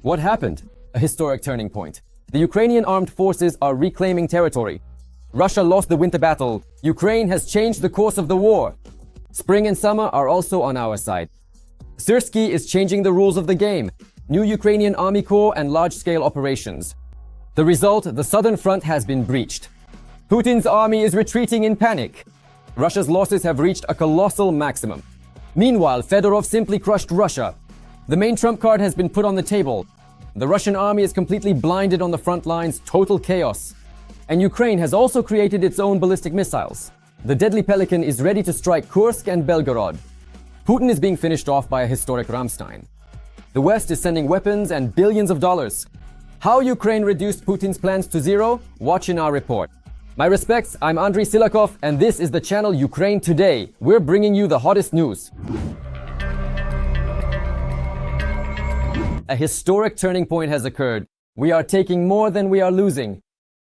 What happened? A historic turning point. The Ukrainian armed forces are reclaiming territory. Russia lost the winter battle. Ukraine has changed the course of the war. Spring and summer are also on our side. Syrskyi is changing the rules of the game. New Ukrainian army corps and large-scale operations. The result, the southern front has been breached. Putin's army is retreating in panic. Russia's losses have reached a colossal maximum. Meanwhile, Fedorov simply crushed Russia. The main trump card has been put on the table. The Russian army is completely blinded on the front lines, total chaos. And Ukraine has also created its own ballistic missiles. The deadly Pelican is ready to strike Kursk and Belgorod. Putin is being finished off by a historic Ramstein. The West is sending weapons and billions of dollars. How Ukraine reduced Putin's plans to zero? Watch in our report. My respects, I'm Andriy Silakov, and this is the channel Ukraine Today. We're bringing you the hottest news. A historic turning point has occurred. We are taking more than we are losing.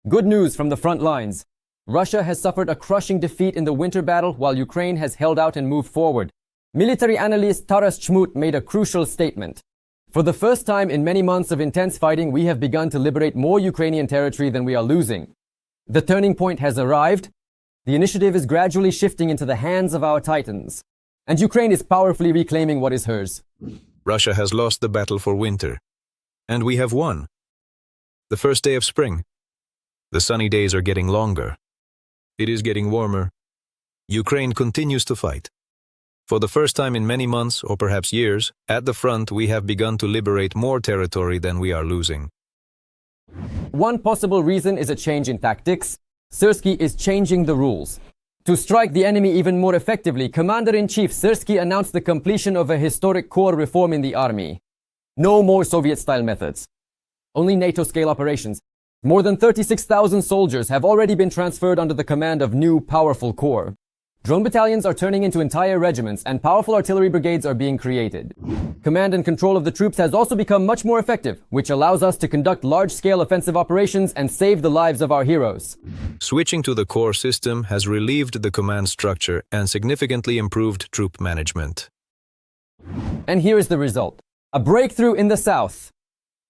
Good news from the front lines. Russia has suffered a crushing defeat in the winter battle while Ukraine has held out and moved forward. Military analyst Taras Chmut made a crucial statement. For the first time in many months of intense fighting, we have begun to liberate more Ukrainian territory than we are losing. The turning point has arrived. The initiative is gradually shifting into the hands of our titans. And Ukraine is powerfully reclaiming what is hers. Russia has lost the battle for winter. And we have won. The first day of spring. The sunny days are getting longer. It is getting warmer. Ukraine continues to fight. For the first time in many months, or perhaps years, at the front we have begun to liberate more territory than we are losing. One possible reason is a change in tactics. Syrskyi is changing the rules. To strike the enemy even more effectively, Commander-in-Chief Syrskyi announced the completion of a historic core reform in the army. No more Soviet-style methods. Only NATO-scale operations. More than 36,000 soldiers have already been transferred under the command of new, powerful corps. Drone battalions are turning into entire regiments, and powerful artillery brigades are being created. Command and control of the troops has also become much more effective, which allows us to conduct large-scale offensive operations and save the lives of our heroes. Switching to the core system has relieved the command structure and significantly improved troop management. And here is the result. A breakthrough in the south.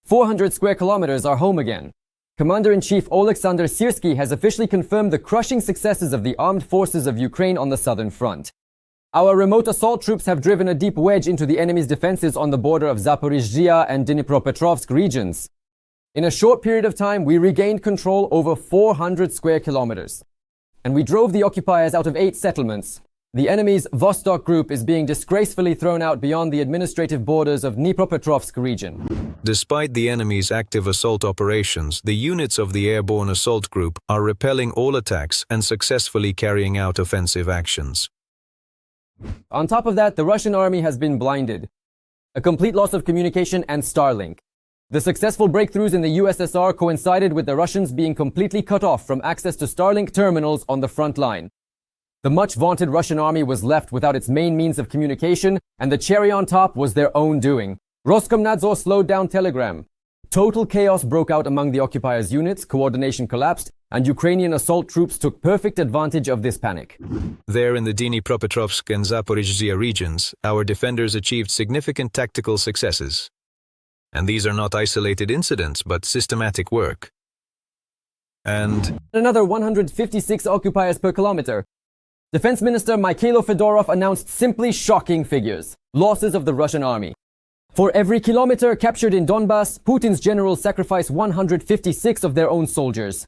400 square kilometers are home again. Commander-in-Chief Oleksandr Syrskyi has officially confirmed the crushing successes of the armed forces of Ukraine on the southern front. Our remote assault troops have driven a deep wedge into the enemy's defenses on the border of Zaporizhzhia and Dnipropetrovsk regions. In a short period of time, we regained control over 400 square kilometers. And we drove the occupiers out of 8 settlements. The enemy's Vostok group is being disgracefully thrown out beyond the administrative borders of Dnipropetrovsk region. Despite the enemy's active assault operations, the units of the airborne assault group are repelling all attacks and successfully carrying out offensive actions. On top of that, the Russian army has been blinded. A complete loss of communication and Starlink. The successful breakthroughs in the USSR coincided with the Russians being completely cut off from access to Starlink terminals on the front line. The much-vaunted Russian army was left without its main means of communication, and the cherry on top was their own doing. Roskomnadzor slowed down Telegram. Total chaos broke out among the occupiers' units, coordination collapsed, and Ukrainian assault troops took perfect advantage of this panic. There in the Dnipropetrovsk and Zaporizhzhia regions, our defenders achieved significant tactical successes. And these are not isolated incidents, but systematic work. And another 156 occupiers per kilometer. Defense Minister Mikhailo Fedorov announced simply shocking figures. Losses of the Russian army. For every kilometer captured in Donbas, Putin's generals sacrifice 156 of their own soldiers.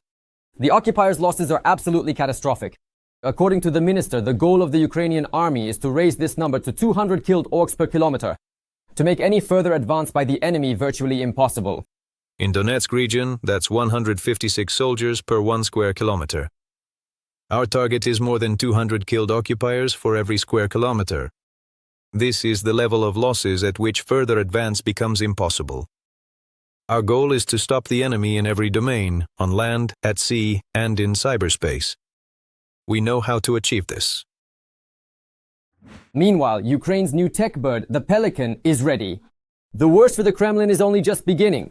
The occupiers' losses are absolutely catastrophic. According to the minister, the goal of the Ukrainian army is to raise this number to 200 killed orcs per kilometer, to make any further advance by the enemy virtually impossible. In Donetsk region, that's 156 soldiers per 1 square kilometer. Our target is more than 200 killed occupiers for every square kilometer. This is the level of losses at which further advance becomes impossible. Our goal is to stop the enemy in every domain, on land, at sea, and in cyberspace. We know how to achieve this. Meanwhile, Ukraine's new tech bird, the Pelican, is ready. The worst for the Kremlin is only just beginning.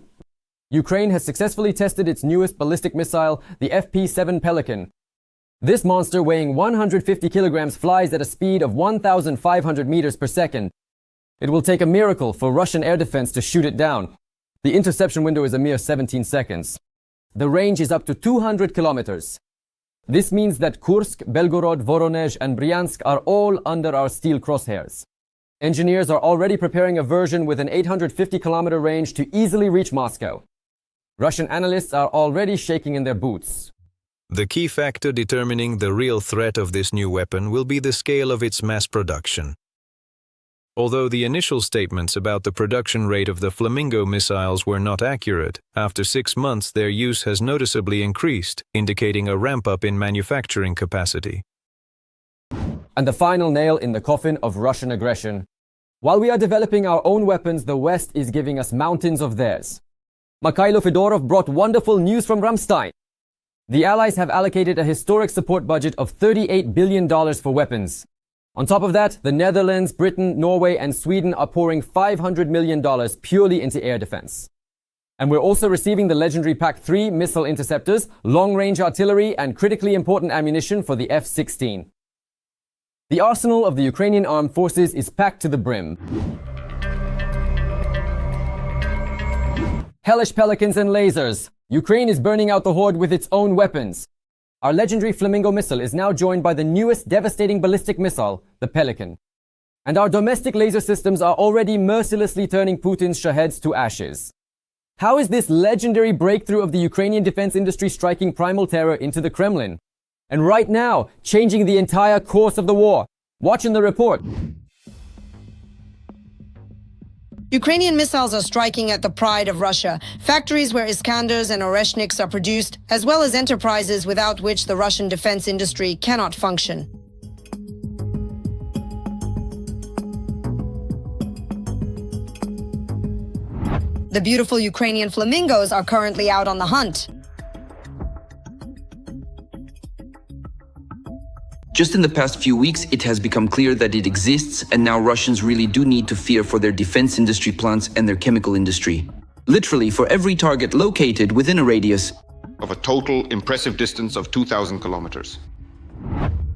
Ukraine has successfully tested its newest ballistic missile, the FP-7 Pelican. This monster, weighing 150 kilograms, flies at a speed of 1,500 meters per second. It will take a miracle for Russian air defense to shoot it down. The interception window is a mere 17 seconds. The range is up to 200 kilometers. This means that Kursk, Belgorod, Voronezh, and Bryansk are all under our steel crosshairs. Engineers are already preparing a version with an 850-kilometer range to easily reach Moscow. Russian analysts are already shaking in their boots. The key factor determining the real threat of this new weapon will be the scale of its mass production. Although the initial statements about the production rate of the Flamingo missiles were not accurate, after 6 months their use has noticeably increased, indicating a ramp-up in manufacturing capacity. And the final nail in the coffin of Russian aggression. While we are developing our own weapons, the West is giving us mountains of theirs. Mikhailo Fedorov brought wonderful news from Ramstein. The Allies have allocated a historic support budget of $38 billion for weapons. On top of that, the Netherlands, Britain, Norway, and Sweden are pouring $500 million purely into air defense. And we're also receiving the legendary PAC-3 missile interceptors, long-range artillery, and critically important ammunition for the F-16. The arsenal of the Ukrainian armed forces is packed to the brim. Hellish pelicans and lasers. Ukraine is burning out the horde with its own weapons. Our legendary Flamingo missile is now joined by the newest devastating ballistic missile, the Pelican. And our domestic laser systems are already mercilessly turning Putin's Shaheds to ashes. How is this legendary breakthrough of the Ukrainian defense industry striking primal terror into the Kremlin? And right now, changing the entire course of the war. Watch in the report. Ukrainian missiles are striking at the pride of Russia, factories where Iskanders and Oreshniks are produced, as well as enterprises without which the Russian defense industry cannot function. The beautiful Ukrainian flamingos are currently out on the hunt. Just in the past few weeks, it has become clear that it exists, and now Russians really do need to fear for their defense industry plants and their chemical industry. Literally, for every target located within a radius of a total impressive distance of 2,000 kilometers.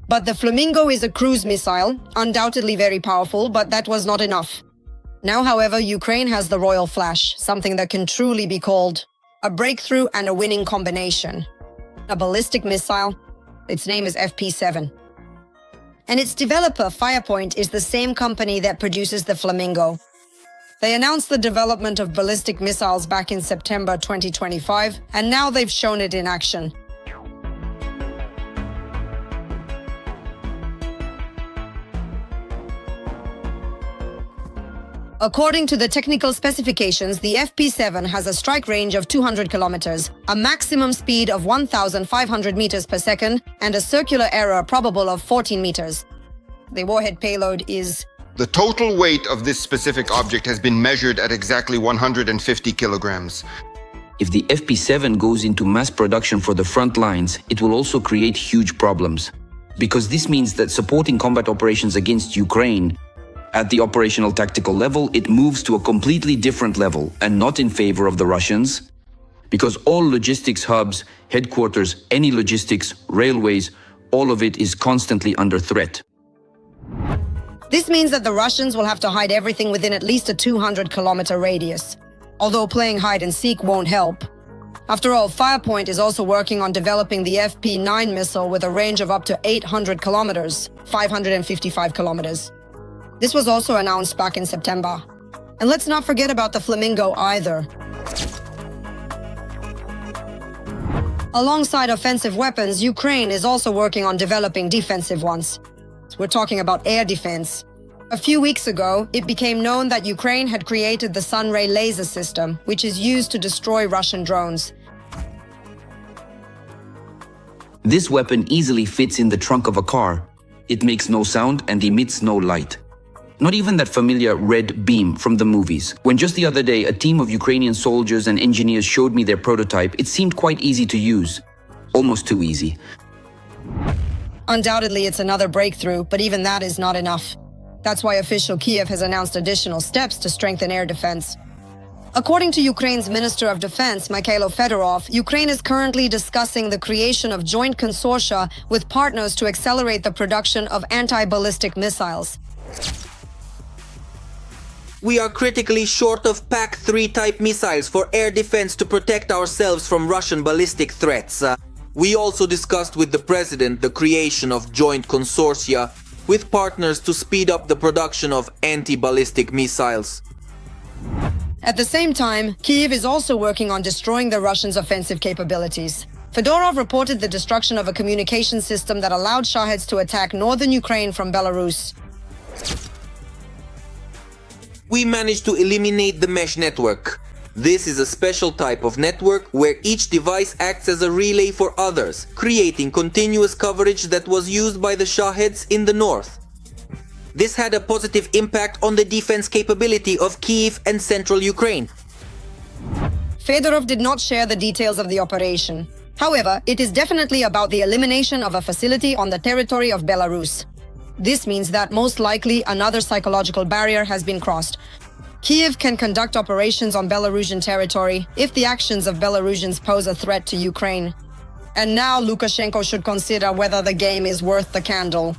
But the Flamingo is a cruise missile, undoubtedly very powerful, but that was not enough. Now, however, Ukraine has the Royal Flash, something that can truly be called a breakthrough and a winning combination. A ballistic missile. Its name is FP7. And its developer, Firepoint, is the same company that produces the Flamingo. They announced the development of ballistic missiles back in September 2025, and now they've shown it in action. According to the technical specifications, the FP7 has a strike range of 200 kilometers, a maximum speed of 1,500 meters per second, and a circular error probable of 14 meters. The warhead payload is... The total weight of this specific object has been measured at exactly 150 kilograms. If the FP7 goes into mass production for the front lines, it will also create huge problems. Because this means that supporting combat operations against Ukraine, at the operational tactical level, it moves to a completely different level and not in favor of the Russians. Because all logistics hubs, headquarters, any logistics, railways, all of it is constantly under threat. This means that the Russians will have to hide everything within at least a 200-kilometer radius. Although playing hide-and-seek won't help. After all, Firepoint is also working on developing the FP9 missile with a range of up to 800 kilometers, 555 kilometers. This was also announced back in September. And let's not forget about the Flamingo either. Alongside offensive weapons, Ukraine is also working on developing defensive ones. We're talking about air defense. A few weeks ago, it became known that Ukraine had created the Sunray laser system, which is used to destroy Russian drones. This weapon easily fits in the trunk of a car. It makes no sound and emits no light. Not even that familiar red beam from the movies. When just the other day, a team of Ukrainian soldiers and engineers showed me their prototype, it seemed quite easy to use. Almost too easy. Undoubtedly, it's another breakthrough, but even that is not enough. That's why official Kiev has announced additional steps to strengthen air defense. According to Ukraine's Minister of Defense, Mikhailo Fedorov, Ukraine is currently discussing the creation of joint consortia with partners to accelerate the production of anti-ballistic missiles. we are critically short of PAC-3 type missiles for air defense to protect ourselves from Russian ballistic threats. We also discussed with the president the creation of joint consortia with partners to speed up the production of anti-ballistic missiles. At the same time, Kyiv is also working on destroying the Russians' offensive capabilities. Fedorov reported the destruction of a communication system that allowed Shaheds to attack northern Ukraine from Belarus. We managed to eliminate the mesh network. This is a special type of network where each device acts as a relay for others, creating continuous coverage that was used by the Shaheds in the north. This had a positive impact on the defense capability of Kyiv and central Ukraine. Fedorov did not share the details of the operation. However, it is definitely about the elimination of a facility on the territory of Belarus. This means that most likely another psychological barrier has been crossed. Kyiv can conduct operations on Belarusian territory if the actions of Belarusians pose a threat to Ukraine. And now Lukashenko should consider whether the game is worth the candle.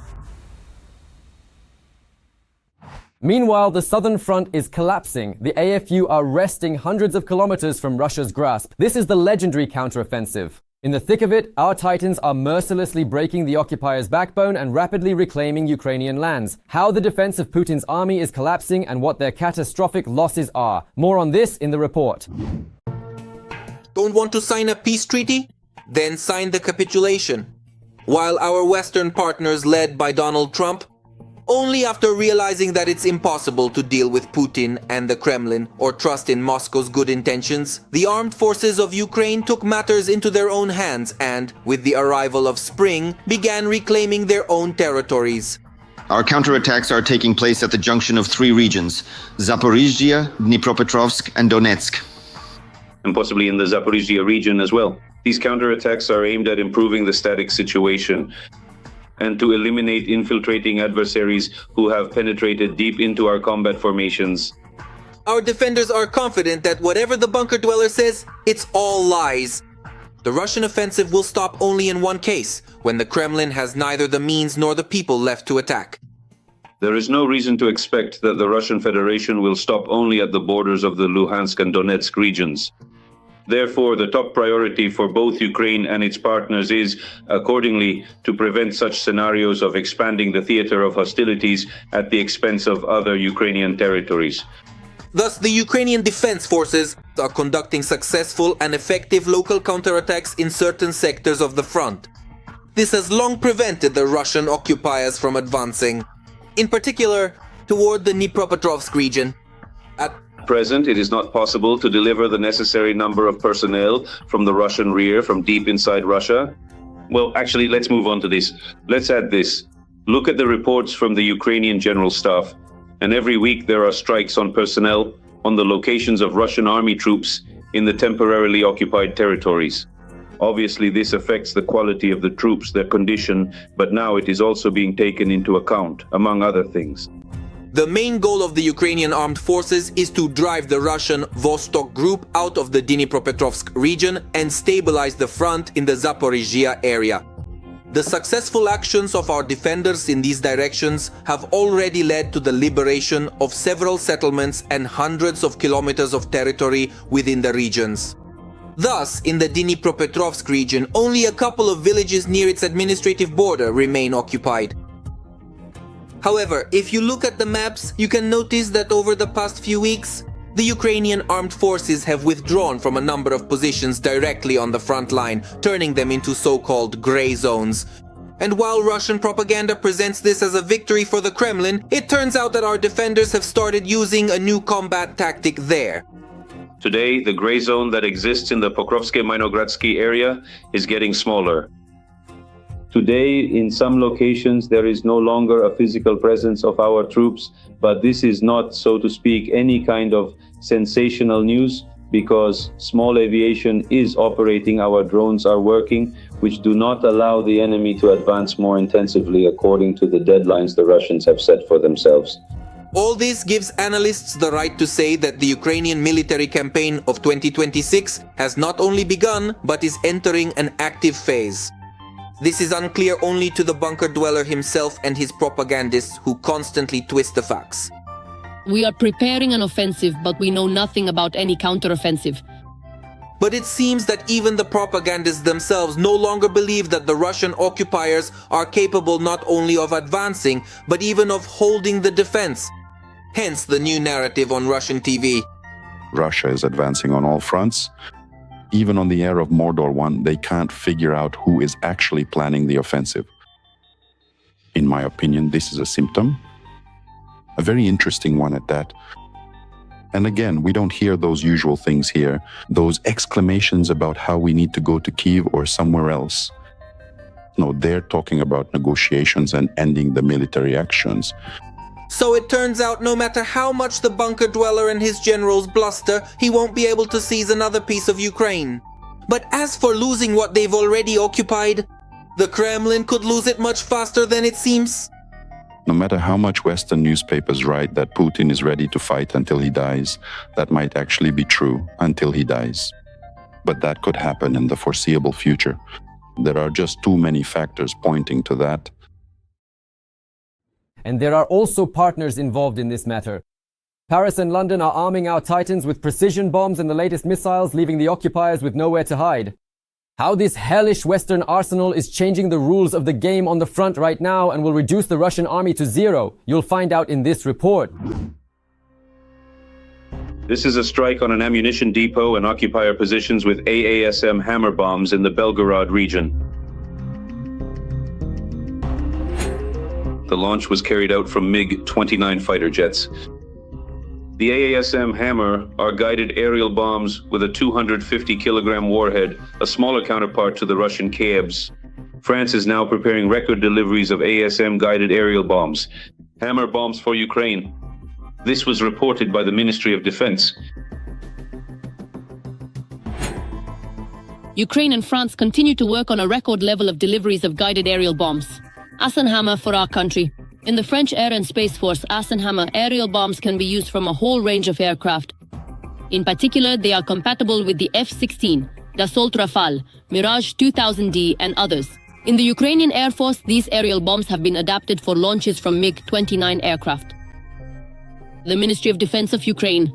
Meanwhile, the southern front is collapsing. The AFU are wresting hundreds of kilometers from Russia's grasp. This is the legendary counteroffensive. In the thick of it, our titans are mercilessly breaking the occupiers' backbone and rapidly reclaiming Ukrainian lands. How the defense of Putin's army is collapsing and what their catastrophic losses are. More on this in the report. Don't want to sign a peace treaty? Then sign the capitulation. While our Western partners, led by Donald Trump, only after realizing that it's impossible to deal with Putin and the Kremlin or trust in Moscow's good intentions, the armed forces of Ukraine took matters into their own hands and, with the arrival of spring, began reclaiming their own territories. Our counterattacks are taking place at the junction of three regions: Zaporizhzhia, Dnipropetrovsk, and Donetsk. And possibly in the Zaporizhzhia region as well. These counterattacks are aimed at improving the static situation and to eliminate infiltrating adversaries who have penetrated deep into our combat formations. Our defenders are confident that whatever the bunker dweller says, it's all lies. The Russian offensive will stop only in one case, when the Kremlin has neither the means nor the people left to attack. There is no reason to expect that the Russian Federation will stop only at the borders of the Luhansk and Donetsk regions. Therefore, the top priority for both Ukraine and its partners is, accordingly, to prevent such scenarios of expanding the theater of hostilities at the expense of other Ukrainian territories. Thus, the Ukrainian defense forces are conducting successful and effective local counterattacks in certain sectors of the front. This has long prevented the Russian occupiers from advancing, in particular toward the Dnipropetrovsk region. At present, it is not possible to deliver the necessary number of personnel from the Russian rear from deep inside Russia. Well, actually, let's move on to this. Let's add this. Look at the reports from the Ukrainian General Staff. And every week there are strikes on personnel on the locations of Russian army troops in the temporarily occupied territories. Obviously, this affects the quality of the troops, their condition, but now it is also being taken into account, among other things. The main goal of the Ukrainian armed forces is to drive the Russian Vostok group out of the Dnipropetrovsk region and stabilize the front in the Zaporizhzhia area. The successful actions of our defenders in these directions have already led to the liberation of several settlements and hundreds of kilometers of territory within the regions. Thus, in the Dnipropetrovsk region, only a couple of villages near its administrative border remain occupied. However, if you look at the maps, you can notice that over the past few weeks, the Ukrainian armed forces have withdrawn from a number of positions directly on the front line, turning them into so-called gray zones. And while Russian propaganda presents this as a victory for the Kremlin, it turns out that our defenders have started using a new combat tactic there. Today, the gray zone that exists in the Pokrovske-Minogradsky area is getting smaller. Today, in some locations, there is no longer a physical presence of our troops, but this is not, so to speak, any kind of sensational news, because small aviation is operating, our drones are working, which do not allow the enemy to advance more intensively according to the deadlines the Russians have set for themselves. All this gives analysts the right to say that the Ukrainian military campaign of 2026 has not only begun, but is entering an active phase. This is unclear only to the bunker dweller himself and his propagandists who constantly twist the facts. We are preparing an offensive, but we know nothing about any counteroffensive. But it seems that even the propagandists themselves no longer believe that the Russian occupiers are capable not only of advancing, but even of holding the defense. Hence the new narrative on Russian TV. Russia is advancing on all fronts. Even on the air of Mordor 1, they can't figure out who is actually planning the offensive. In my opinion, this is a symptom. A very interesting one at that. And again, we don't hear those usual things here, those exclamations about how we need to go to Kyiv or somewhere else. No, they're talking about negotiations and ending the military actions. So it turns out no matter how much the bunker dweller and his generals bluster, he won't be able to seize another piece of Ukraine. But as for losing what they've already occupied, the Kremlin could lose it much faster than it seems. No matter how much Western newspapers write that Putin is ready to fight until he dies, that might actually be true until he dies. But that could happen in the foreseeable future. There are just too many factors pointing to that. And there are also partners involved in this matter. Paris and London are arming our Titans with precision bombs and the latest missiles, leaving the occupiers with nowhere to hide. How this hellish Western arsenal is changing the rules of the game on the front right now and will reduce the Russian army to zero, you'll find out in this report. This is a strike on an ammunition depot and occupier positions with AASM hammer bombs in the Belgorod region. The launch was carried out from MiG-29 fighter jets. The AASM Hammer are guided aerial bombs with a 250-kilogram warhead, a smaller counterpart to the Russian Kievs. France is now preparing record deliveries of ASM guided aerial bombs, Hammer bombs for Ukraine. This was reported by the Ministry of Defense. Ukraine and France continue to work on a record level of deliveries of guided aerial bombs. Hammer for our country. In the French Air and Space Force, Hammer aerial bombs can be used from a whole range of aircraft. In particular, they are compatible with the F-16, Dassault Rafale, Mirage 2000D and others. In the Ukrainian Air Force, these aerial bombs have been adapted for launches from MiG-29 aircraft. The Ministry of Defense of Ukraine.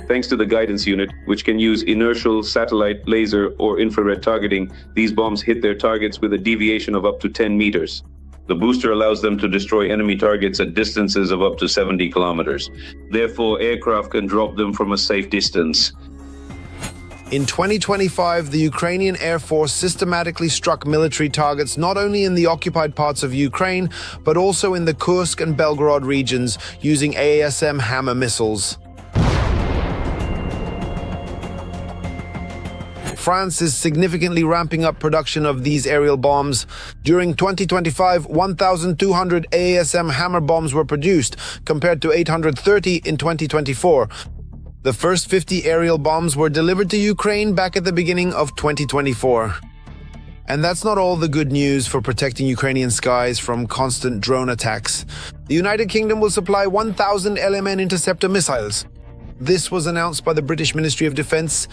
Thanks to the guidance unit, which can use inertial, satellite, laser, or infrared targeting, these bombs hit their targets with a deviation of up to 10 meters. The booster allows them to destroy enemy targets at distances of up to 70 kilometers. Therefore, aircraft can drop them from a safe distance. In 2025, the Ukrainian Air Force systematically struck military targets not only in the occupied parts of Ukraine, but also in the Kursk and Belgorod regions using AASM Hammer missiles. France is significantly ramping up production of these aerial bombs. During 2025, 1,200 AASM Hammer bombs were produced, compared to 830 in 2024. The first 50 aerial bombs were delivered to Ukraine back at the beginning of 2024. And that's not all the good news for protecting Ukrainian skies from constant drone attacks. The United Kingdom will supply 1,000 LMN interceptor missiles. This was announced by the British Ministry of Defense.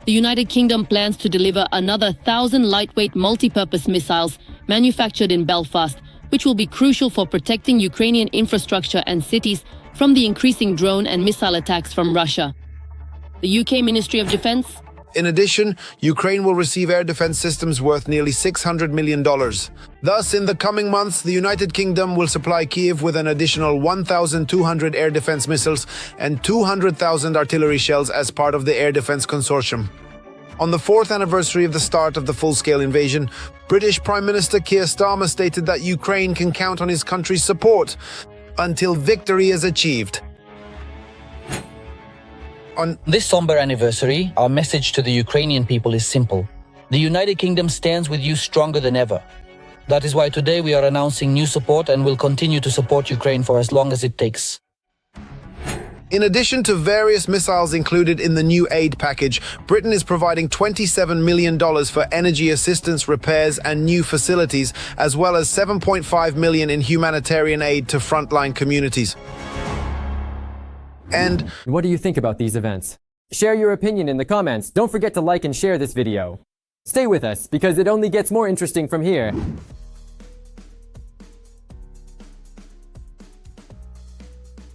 The United Kingdom plans to deliver another 1,000 lightweight multi-purpose missiles manufactured in Belfast, which will be crucial for protecting Ukrainian infrastructure and cities from the increasing drone and missile attacks from Russia. The UK Ministry of Defense. In addition, Ukraine will receive air defense systems worth nearly $600 million. Thus, in the coming months, the United Kingdom will supply Kyiv with an additional 1,200 air defense missiles and 200,000 artillery shells as part of the Air Defense Consortium. On the 4th anniversary of the start of the full-scale invasion, British Prime Minister Keir Starmer stated that Ukraine can count on his country's support until victory is achieved. On this somber anniversary, our message to the Ukrainian people is simple. The United Kingdom stands with you stronger than ever. That is why today we are announcing new support and will continue to support Ukraine for as long as it takes. In addition to various missiles included in the new aid package, Britain is providing $27 million for energy assistance, repairs, and new facilities, as well as $7.5 million in humanitarian aid to frontline communities. And what do you think about these events? Share your opinion in the comments. Don't forget to like and share this video. Stay with us, because it only gets more interesting from here.